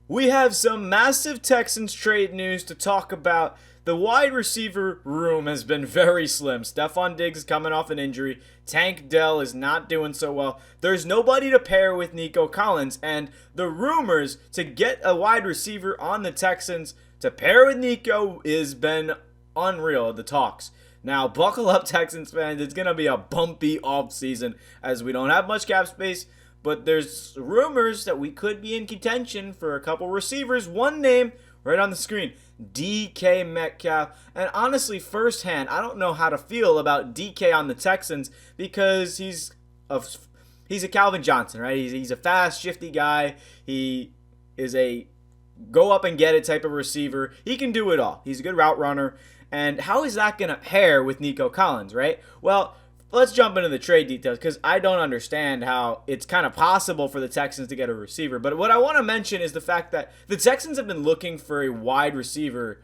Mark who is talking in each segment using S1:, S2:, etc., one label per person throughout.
S1: We have some massive Texans trade news to talk about. The wide receiver room has been very slim. Stephon Diggs is coming off an injury. Tank Dell is not doing so well. There's nobody to pair with Nico Collins. And the rumors to get a wide receiver on the Texans to pair with Nico has been unreal, the talks. Now, buckle up, Texans fans. It's going to be a bumpy offseason as we don't have much cap space. But there's rumors that we could be in contention for a couple receivers. One name right on the screen, DK Metcalf. And honestly, firsthand, I don't know how to feel about DK on the Texans because he's a Calvin Johnson, right? He's a fast, shifty guy. He is a go up and get it type of receiver. He can do it all. He's a good route runner. And how is that going to pair with Nico Collins, right? Well, let's jump into the trade details because I don't understand how it's kind of possible for the Texans to get a receiver. But what I want to mention is the fact that the Texans have been looking for a wide receiver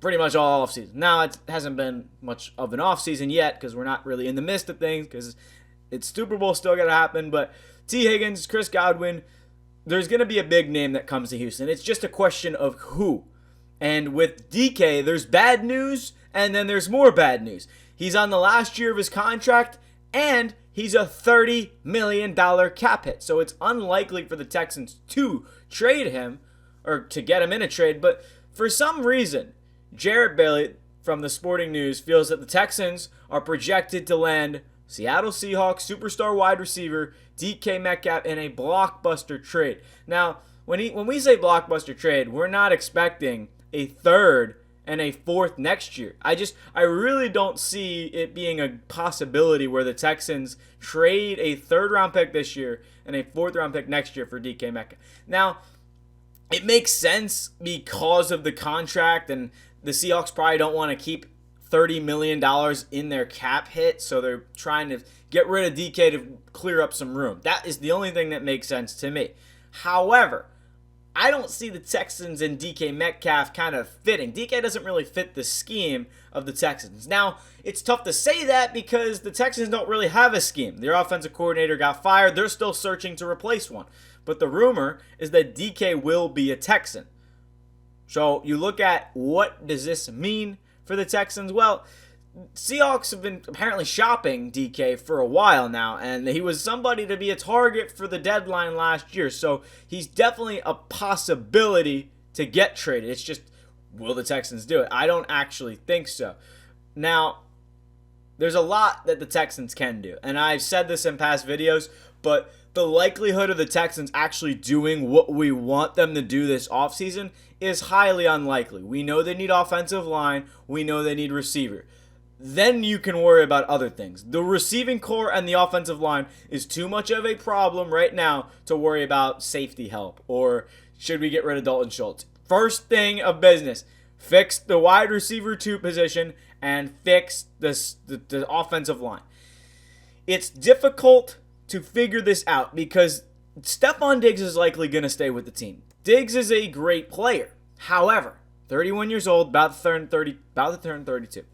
S1: pretty much all offseason. Now, it hasn't been much of an offseason yet because we're not really in the midst of things because it's Super Bowl still got to happen. But T. Higgins, Chris Godwin, there's going to be a big name that comes to Houston. It's just a question of who. And with DK, there's bad news and then there's more bad news. He's on the last year of his contract, and he's a $30 million cap hit. So it's unlikely for the Texans to trade him or to get him in a trade. But for some reason, Jarrett Bailey from the Sporting News feels that the Texans are projected to land Seattle Seahawks superstar wide receiver DK Metcalf in a blockbuster trade. Now, when we say blockbuster trade, we're not expecting a third and a fourth next year. I really don't see it being a possibility where the Texans trade a third round pick this year and a fourth round pick next year for DK Metcalf. Now, it makes sense because of the contract, and the Seahawks probably don't want to keep $30 million in their cap hit, so they're trying to get rid of DK to clear up some room. That is the only thing that makes sense to me. However, I don't see the Texans and DK Metcalf kind of fitting. DK doesn't really fit the scheme of the Texans. Now, it's tough to say that because the Texans don't really have a scheme. Their offensive coordinator got fired. They're still searching to replace one. But the rumor is that DK will be a Texan. So you look at what does this mean for the Texans? Well, Seahawks have been apparently shopping DK for a while now, and he was somebody to be a target for the deadline last year. So he's definitely a possibility to get traded. It's just, will the Texans do it? I don't actually think so. Now, there's a lot that the Texans can do, and I've said this in past videos, but the likelihood of the Texans actually doing what we want them to do this offseason is highly unlikely. We know they need offensive line. We know they need receiver. Then you can worry about other things. The receiving core and the offensive line is too much of a problem right now to worry about safety help or should we get rid of Dalton Schultz. First thing of business, fix the wide receiver 2 position and fix the offensive line. It's difficult to figure this out because Stephon Diggs is likely going to stay with the team. Diggs is a great player. However, 31 years old, about to turn 32.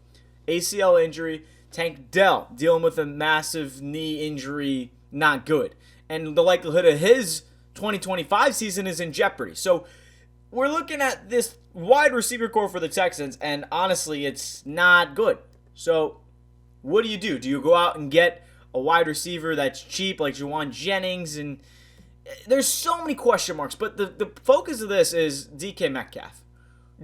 S1: ACL injury. Tank Dell dealing with a massive knee injury, not good. And the likelihood of his 2025 season is in jeopardy. So we're looking at this wide receiver core for the Texans, and honestly, it's not good. So what do? Do you go out and get a wide receiver that's cheap like Juwan Jennings? And there's so many question marks, but the focus of this is DK Metcalf.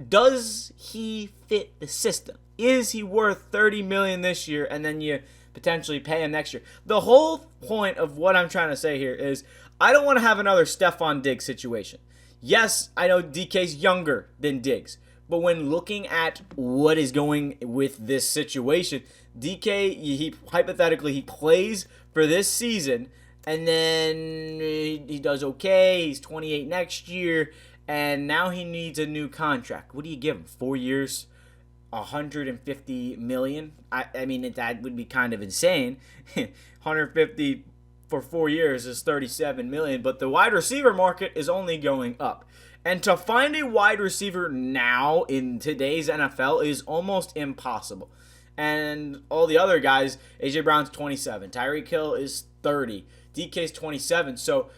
S1: Does he fit the system? Is he worth $30 million this year and then you potentially pay him next year? The whole point of what I'm trying to say here is I don't want to have another Stephon Diggs situation. Yes, I know DK's younger than Diggs, but when looking at what is going with this situation, DK, hypothetically, he plays for this season and then he does okay. He's 28 next year. And now he needs a new contract. What do you give him? 4 years, $150 million? I mean, that would be kind of insane. 150 for 4 years is $37 million. But the wide receiver market is only going up. And to find a wide receiver now in today's NFL is almost impossible. And all the other guys, A.J. Brown's 27. Tyreek Hill is 30. DK's 27. So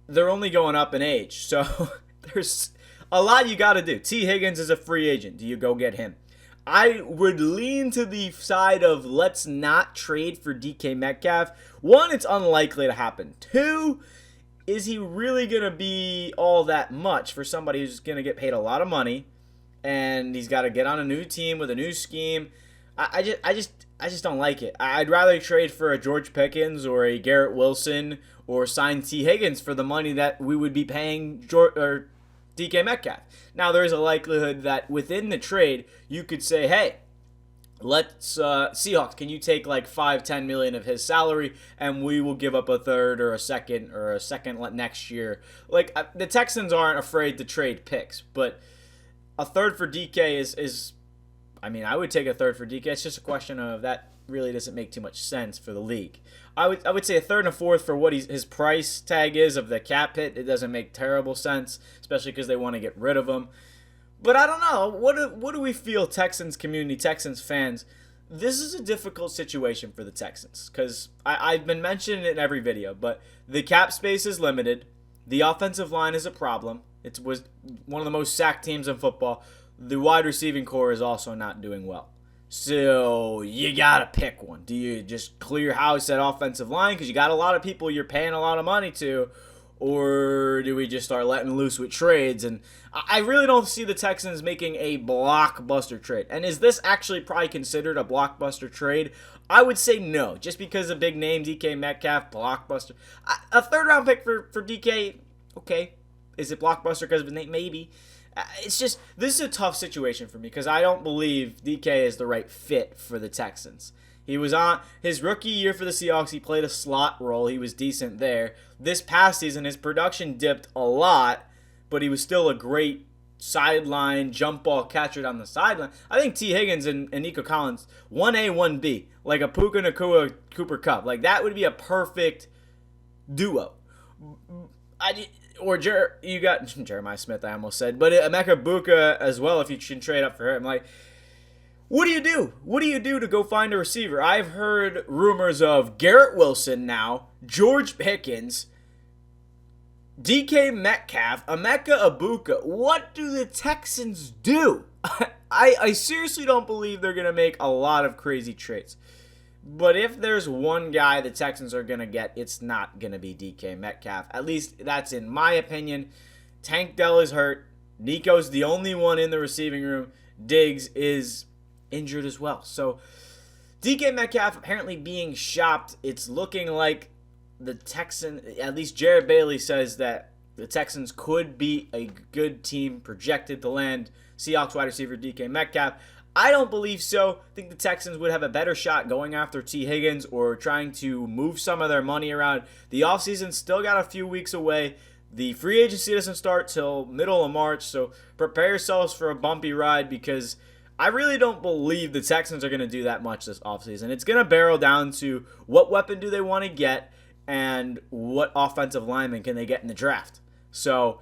S1: they're only going up in age. So there's a lot you got to do. T. Higgins is a free agent. Do you go get him? I would lean to the side of let's not trade for DK Metcalf. One, it's unlikely to happen. Two, is he really going to be all that much for somebody who's going to get paid a lot of money, and he's got to get on a new team with a new scheme? I just don't like it. I'd rather trade for a George Pickens or a Garrett Wilson or sign T. Higgins for the money that we would be paying DK Metcalf. Now, there is a likelihood that within the trade, you could say, hey, let's Seahawks, can you take like $5-10 million of his salary, and we will give up a third or a second next year. Like, the Texans aren't afraid to trade picks, but a third for DK is I mean, I would take a third for DK. It's just a question of that really doesn't make too much sense for the league. I would say a third and a fourth for what his price tag is of the cap hit. It doesn't make terrible sense, especially because they want to get rid of him. But I don't know. What do we feel, Texans community, Texans fans? This is a difficult situation for the Texans because I've been mentioning it in every video, but the cap space is limited. The offensive line is a problem. It was one of the most sacked teams in football. The wide receiving core is also not doing well. So you got to pick one. Do you just clear house at offensive line because you got a lot of people you're paying a lot of money to, or do we just start letting loose with trades? And I really don't see the Texans making a blockbuster trade. And is this actually probably considered a blockbuster trade? I would say no, just because of big name, DK Metcalf, blockbuster. A third-round pick for DK, okay. Is it blockbuster because of his name? Maybe. It's just, this is a tough situation for me because I don't believe DK is the right fit for the Texans. He was on his rookie year for the Seahawks. He played a slot role. He was decent there. This past season, his production dipped a lot, but he was still a great sideline jump ball catcher down the sideline. I think T. Higgins and Nico Collins, 1A, 1B, like a Puka Nacua, Cooper Kupp. Like, that would be a perfect duo. You got Jeremiah Smith, I almost said, but Emeka Buka as well if you can trade up for him. Like, what do you do? What do you do to go find a receiver? I've heard rumors of Garrett Wilson now, George Pickens, DK Metcalf, Emeka Ibuka. What do the Texans do? I seriously don't believe they're going to make a lot of crazy trades. But if there's one guy the Texans are going to get, it's not going to be DK Metcalf. At least that's in my opinion. Tank Dell is hurt. Nico's the only one in the receiving room. Diggs is injured as well. So DK Metcalf apparently being shopped. It's looking like the Texans, at least Jared Bailey says that the Texans could be a good team projected to land Seahawks wide receiver DK Metcalf. I don't believe so. I think the Texans would have a better shot going after T. Higgins or trying to move some of their money around. The offseason still got a few weeks away. The free agency doesn't start till middle of March, so prepare yourselves for a bumpy ride because I really don't believe the Texans are going to do that much this offseason. It's going to barrel down to what weapon do they want to get and what offensive lineman can they get in the draft. So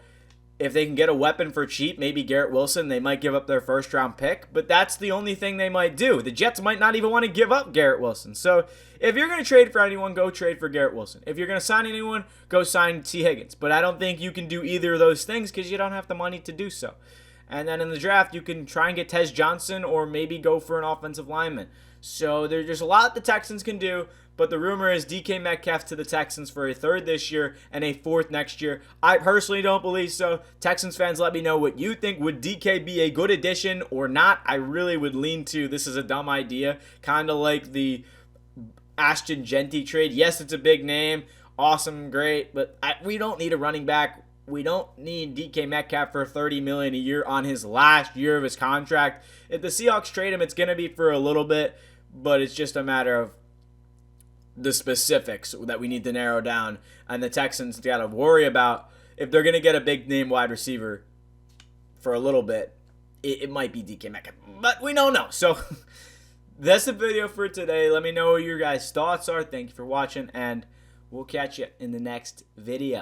S1: if they can get a weapon for cheap, maybe Garrett Wilson, they might give up their first-round pick, but that's the only thing they might do. The Jets might not even want to give up Garrett Wilson. So if you're going to trade for anyone, go trade for Garrett Wilson. If you're going to sign anyone, go sign T. Higgins. But I don't think you can do either of those things because you don't have the money to do so. And then in the draft, you can try and get Tez Johnson or maybe go for an offensive lineman. So there's a lot the Texans can do, but the rumor is DK Metcalf to the Texans for a third this year and a fourth next year. I personally don't believe so. Texans fans, let me know what you think. Would DK be a good addition or not? I really would lean to this is a dumb idea, kind of like the Ashton Genty trade. Yes, it's a big name, awesome, great, but we don't need a running back. We don't need DK Metcalf for $30 million a year on his last year of his contract. If the Seahawks trade him, it's going to be for a little bit, but it's just a matter of the specifics that we need to narrow down. And the Texans got to worry about if they're going to get a big name wide receiver for a little bit, it might be DK Metcalf. But we don't know. So that's the video for today. Let me know what your guys' thoughts are. Thank you for watching, and we'll catch you in the next video.